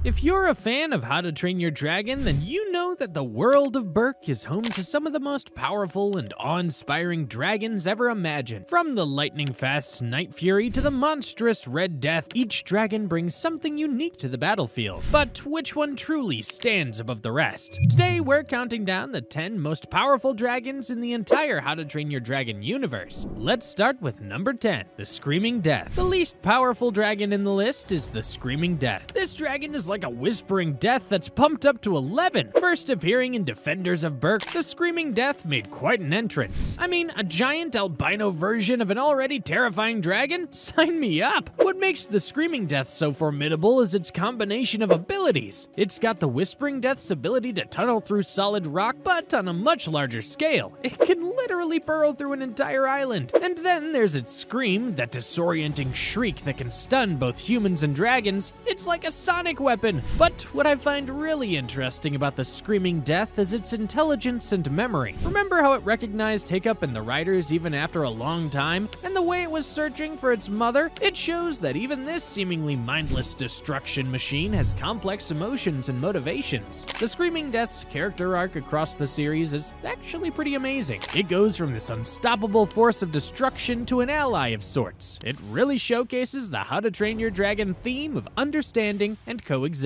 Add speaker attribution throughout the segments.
Speaker 1: If you're a fan of How to Train Your Dragon, then you know that the world of Berk is home to some of the most powerful and awe-inspiring dragons ever imagined. From the lightning-fast Night Fury to the monstrous Red Death, each dragon brings something unique to the battlefield. But which one truly stands above the rest? Today, we're counting down the 10 most powerful dragons in the entire How to Train Your Dragon universe. Let's start with number 10, the Screaming Death. The least powerful dragon in the list is the Screaming Death. This dragon is like a whispering death that's pumped up to 11. First appearing in Defenders of Berk, the Screaming Death made quite an entrance. I mean, a giant albino version of an already terrifying dragon? Sign me up! What makes the Screaming Death so formidable is its combination of abilities. It's got the Whispering Death's ability to tunnel through solid rock, but on a much larger scale. It can literally burrow through an entire island. And then there's its scream, that disorienting shriek that can stun both humans and dragons. It's like a sonic weapon. But what I find really interesting about the Screaming Death is its intelligence and memory. Remember how it recognized Hiccup and the riders even after a long time? And the way it was searching for its mother? It shows that even this seemingly mindless destruction machine has complex emotions and motivations. The Screaming Death's character arc across the series is actually pretty amazing. It goes from this unstoppable force of destruction to an ally of sorts. It really showcases the How to Train Your Dragon theme of understanding and coexistence.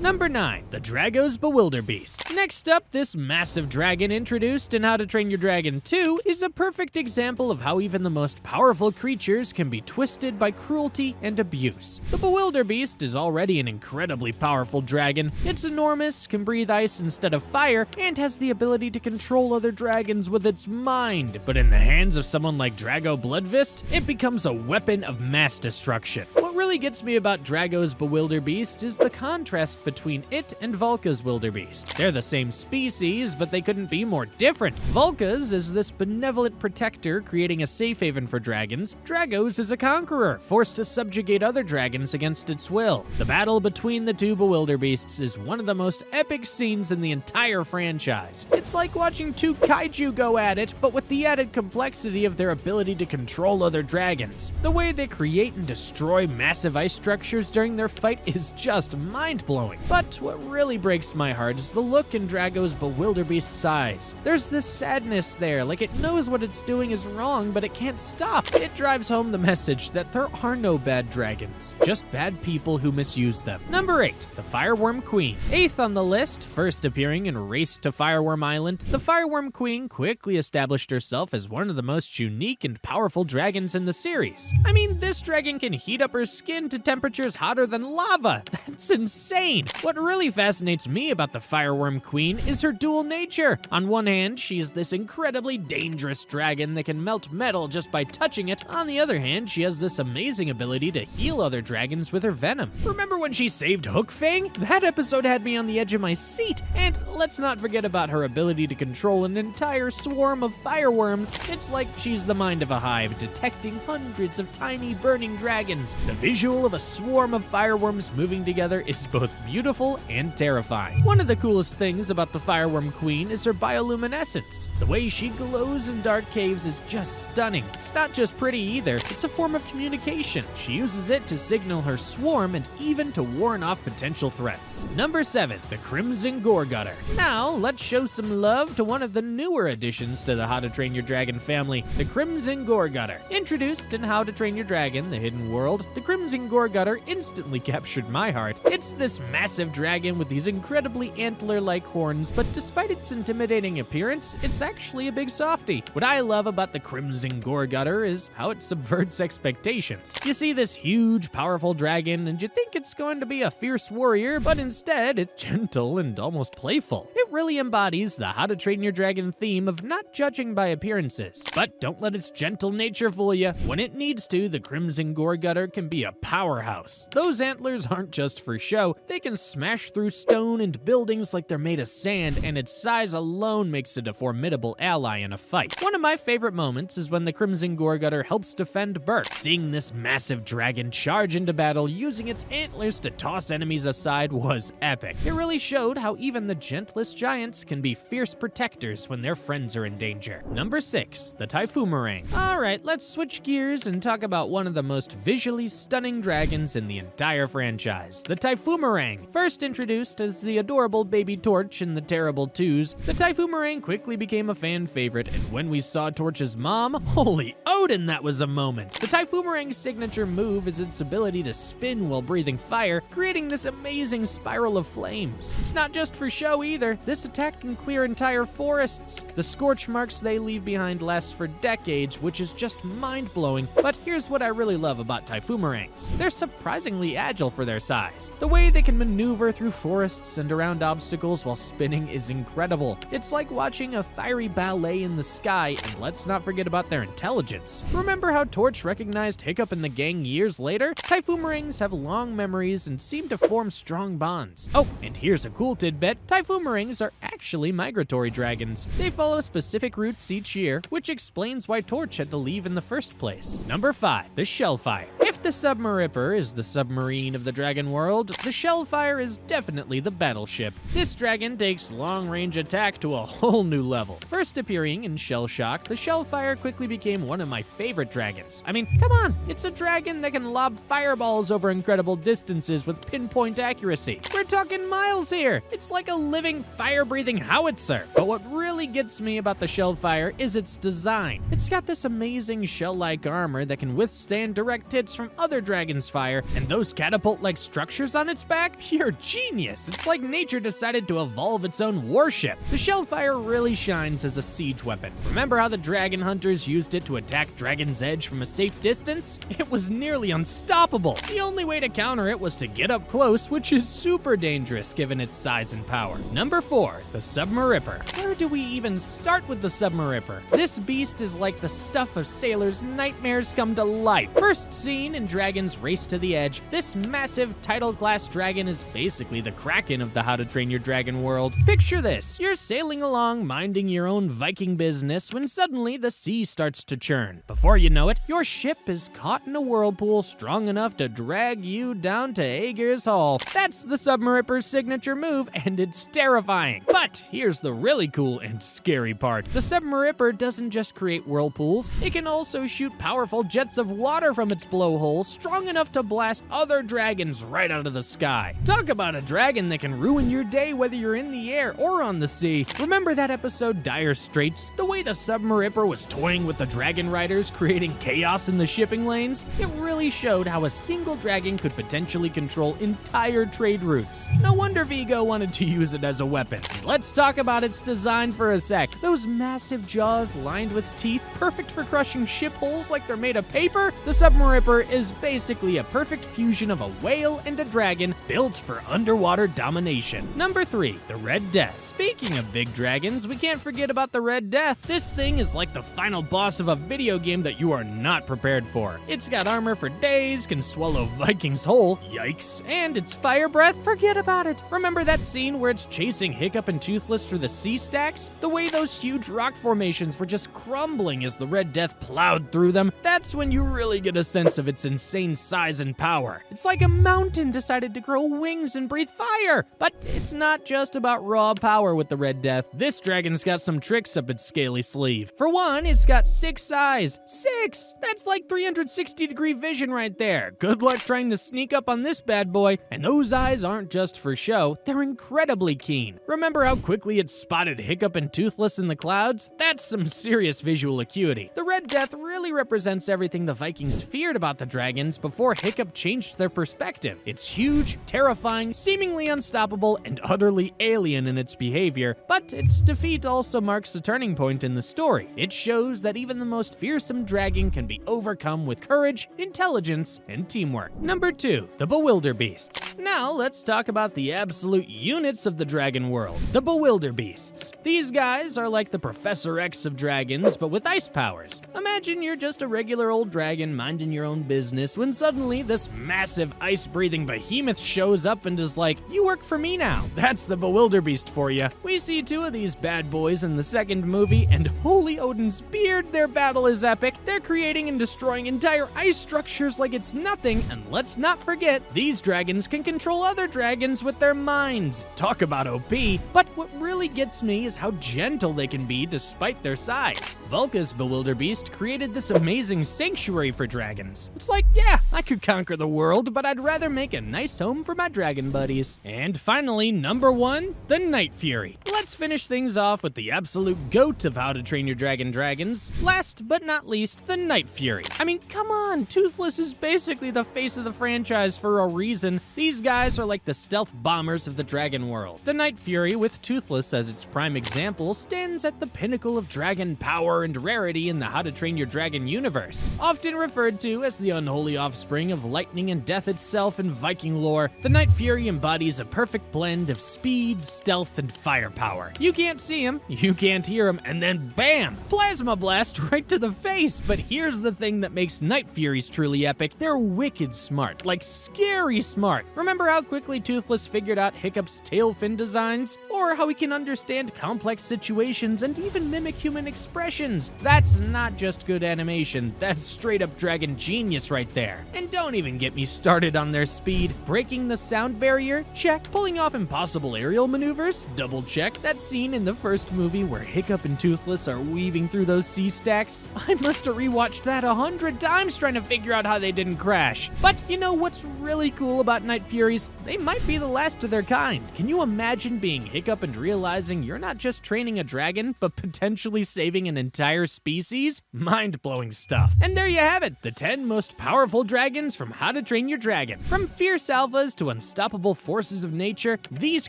Speaker 1: Number 9, the Dragos Bewilderbeast. Next up, this massive dragon introduced in How to Train Your Dragon 2 is a perfect example of how even the most powerful creatures can be twisted by cruelty and abuse. The Bewilderbeast is already an incredibly powerful dragon. It's enormous, can breathe ice instead of fire, and has the ability to control other dragons with its mind. But in the hands of someone like Drago Bloodfist, it becomes a weapon of mass destruction. What really gets me about Dragos Bewilderbeast is the contrast between it and Volka's Wildebeest. They're the same species, but they couldn't be more different. Volka's is this benevolent protector creating a safe haven for dragons. Dragos is a conqueror, forced to subjugate other dragons against its will. The battle between the two Bewilderbeasts is one of the most epic scenes in the entire franchise. It's like watching two kaiju go at it, but with the added complexity of their ability to control other dragons. The way they create and destroy massive ice structures during their fight is just mind-blowing. But what really breaks my heart is the look in Dragos Bewilderbeast's eyes. There's this sadness there, like it knows what it's doing is wrong, but it can't stop. It drives home the message that there are no bad dragons, just bad people who misuse them. Number 8, the Fireworm Queen. 8th on the list, first appearing in Race to Fireworm Island, the Fireworm Queen quickly established herself as one of the most unique and powerful dragons in the series. I mean, this dragon can heat up her skin to temperatures hotter than lava. That's insane. What really fascinates me about the Fireworm Queen is her dual nature. On one hand, she is this incredibly dangerous dragon that can melt metal just by touching it. On the other hand, she has this amazing ability to heal other dragons with her venom. Remember when she saved Hook Fang? That episode had me on the edge of my seat. And let's not forget about her ability to control an entire swarm of fireworms. It's like she's the mind of a hive, detecting hundreds of tiny burning dragons. The visual of a swarm of fireworms moving together is both beautiful and terrifying. One of the coolest things about the Fireworm Queen is her bioluminescence. The way she glows in dark caves is just stunning. It's not just pretty either, it's a form of communication. She uses it to signal her swarm and even to warn off potential threats. Number 7, the Crimson Goregutter. Now, let's show some love to one of the newer additions to the How to Train Your Dragon family, the Crimson Goregutter. Introduced in How to Train Your Dragon, The Hidden World, the Crimson Goregutter instantly captured my heart. It's this massive dragon with these incredibly antler-like horns, but despite its intimidating appearance, it's actually a big softie. What I love about the Crimson Goregutter is how it subverts expectations. You see this huge, powerful dragon, and you think it's going to be a fierce warrior, but instead, it's gentle and almost playful. It really embodies the How to Train Your Dragon theme of not judging by appearances. But don't let its gentle nature fool you. When it needs to, the Crimson Goregutter can be a powerhouse. Those antlers aren't just for show, they can smash through stone and buildings like they're made of sand, and its size alone makes it a formidable ally in a fight. One of my favorite moments is when the Crimson Goregutter helps defend Berk. Seeing this massive dragon charge into battle using its antlers to toss enemies aside was epic. It really showed how even the gentlest giants can be fierce protectors when their friends are in danger. Number 6, the Typhoomerang. Alright, let's switch gears and talk about one of the most visually stunning dragons in the entire franchise, the Typhoomerang. First introduced as the adorable baby Torch in the Terrible 2s, the Typhoomerang quickly became a fan favorite, and when we saw Torch's mom, holy Odin, that was a moment. The Typhoomerang's signature move is its ability to spin while breathing fire, creating this amazing spiral of flames. It's not just for show either. This attack can clear entire forests. The scorch marks they leave behind last for decades, which is just mind-blowing. But here's what I really love about Typhoomerangs. They're surprisingly agile for their size. The way they can maneuver through forests and around obstacles while spinning is incredible. It's like watching a fiery ballet in the sky, and let's not forget about their intelligence. Remember how Torch recognized Hiccup and the gang years later? Typhoomerangs have long memories and seem to form strong bonds. Oh, and here's a cool tidbit. Typhoomerangs are actually migratory dragons. They follow specific routes each year, which explains why Torch had to leave in the first place. Number 5, the Shellfire. If the Submaripper is the submarine of the dragon world, the Shellfire is definitely the battleship. This dragon takes long-range attack to a whole new level. First appearing in Shell Shock, the Shellfire quickly became one of my favorite dragons. I mean, come on, it's a dragon that can lob fireballs over incredible distances with pinpoint accuracy. We're talking miles here. It's like a living fire-breathing howitzer. But what really gets me about the Shellfire is its design. It's got this amazing shell-like armor that can withstand direct hits from other dragons' fire, and those catapult-like structures on its back? Pure genius. It's like nature decided to evolve its own warship. The Shellfire really shines as a siege weapon. Remember how the dragon hunters used it to attack Dragon's Edge from a safe distance? It was nearly unstoppable. The only way to counter it was to get up close, which is super dangerous given its size and power. Number 4, the Submaripper. Where do we even start with the Submaripper? This beast is like the stuff of sailors' nightmares come to life. First seen in Dragon's Race to the Edge, this massive title-class dragon is basically the Kraken of the How to Train Your Dragon world. Picture this, you're sailing along minding your own Viking business when suddenly the sea starts to churn. Before you know it, your ship is caught in a whirlpool strong enough to drag you down to Aegir's Hall. That's the Submaripper's signature move, and it's terrifying. But here's the really cool and scary part. The Submaripper doesn't just create whirlpools, it can also shoot powerful jets of water from its blowhole strong enough to blast other dragons right out of the sky. Talk about a dragon that can ruin your day whether you're in the air or on the sea. Remember that episode Dire Straits? The way the Submaripper was toying with the dragon riders, creating chaos in the shipping lanes? It really showed how a single dragon could potentially control entire trade routes. No wonder Vigo wanted to use it as a weapon. Let's talk about its design for a sec. Those massive jaws lined with teeth, perfect for crushing ship hulls like they're made of paper? The Submaripper is basically a perfect fusion of a whale and a dragon built for underwater domination. Number 3, the Red Death. Speaking of big dragons, we can't forget about the Red Death. This thing is like the final boss of a video game that you are not prepared for. It's got armor for days, can swallow Vikings whole, yikes, and its fire breath, forget about it. Remember that scene where it's chasing Hiccup and Toothless through the sea stacks? The way those huge rock formations were just crumbling as the Red Death plowed through them? That's when you really get a sense of its insane size and power. It's like a mountain decided to grow wings and breathe fire. But it's not just about raw power with the Red Death. This dragon's got some tricks up its scaly sleeve. For one, it's got 6 eyes. 6! That's like 360-degree vision right there. Good luck trying to sneak up on this bad boy. And those eyes aren't just for show, they're incredibly keen. Remember how quickly it spotted Hiccup and Toothless in the clouds? That's some serious visual acuity. The Red Death really represents everything the Vikings feared about the dragons before Hiccup changed their perspective. It's huge, terrifying, seemingly unstoppable, and utterly alien in its behavior, but its defeat also marks a turning point in the story. It shows that even the most fearsome dragon can be overcome with courage, intelligence, and teamwork. Number 2, the Bewilderbeasts. Now let's talk about the absolute units of the dragon world, the Bewilderbeasts. These guys are like the Professor X of dragons, but with ice powers. Imagine you're just a regular old dragon minding your own business when suddenly this massive ice-breathing behemoth shows up and is like, you work for me now. That's the Bewilderbeast for you. We see 2 of these bad boys in the second movie, and holy Odin's beard, their battle is epic. They're creating and destroying entire ice structures like it's nothing, and let's not forget, these dragons can control other dragons with their minds. Talk about OP. see, but what really gets me is how gentle they can be despite their size. Vulca's Bewilderbeast created this amazing sanctuary for dragons. It's like, yeah, I could conquer the world, but I'd rather make a nice home for my dragon buddies. And finally, number 1, the Night Fury. Let's finish things off with the absolute GOAT of How to Train Your Dragon dragons. Last but not least, the Night Fury. I mean, come on, Toothless is basically the face of the franchise for a reason. These guys are like the stealth bombers of the dragon world. The Night Fury, with Toothless as its prime example, stands at the pinnacle of dragon power and rarity in the How to Train Your Dragon universe. Often referred to as the unholy offspring of lightning and death itself in Viking lore, the Night Fury embodies a perfect blend of speed, stealth, and firepower. You can't see him, you can't hear him, and then bam! Plasma blast right to the face! But here's the thing that makes Night Furies truly epic. They're wicked smart, like scary smart. Remember how quickly Toothless figured out Hiccup's tail fin designs? Or how he can understand complex situations and even mimic human expressions? That's not just good animation, that's straight up dragon genius right there. And don't even get me started on their speed. Breaking the sound barrier? Check. Pulling off impossible aerial maneuvers? Double check. That scene in the first movie where Hiccup and Toothless are weaving through those sea stacks? I must have rewatched that 100 times trying to figure out how they didn't crash. But you know what's really cool about Night Furies? They might be the last of their kind. Can you imagine being Hiccup and realizing you're not just training a dragon, but potentially saving an entire species? Mind-blowing stuff. And there you have it, the 10 most powerful dragons from How to Train Your Dragon. From fierce alphas to unstoppable forces of nature, these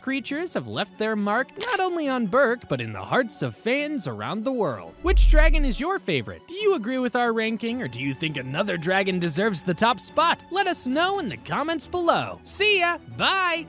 Speaker 1: creatures have left their mark not only on Berk, but in the hearts of fans around the world. Which dragon is your favorite? Do you agree with our ranking, or do you think another dragon deserves the top spot? Let us know in the comments below. See ya! Bye!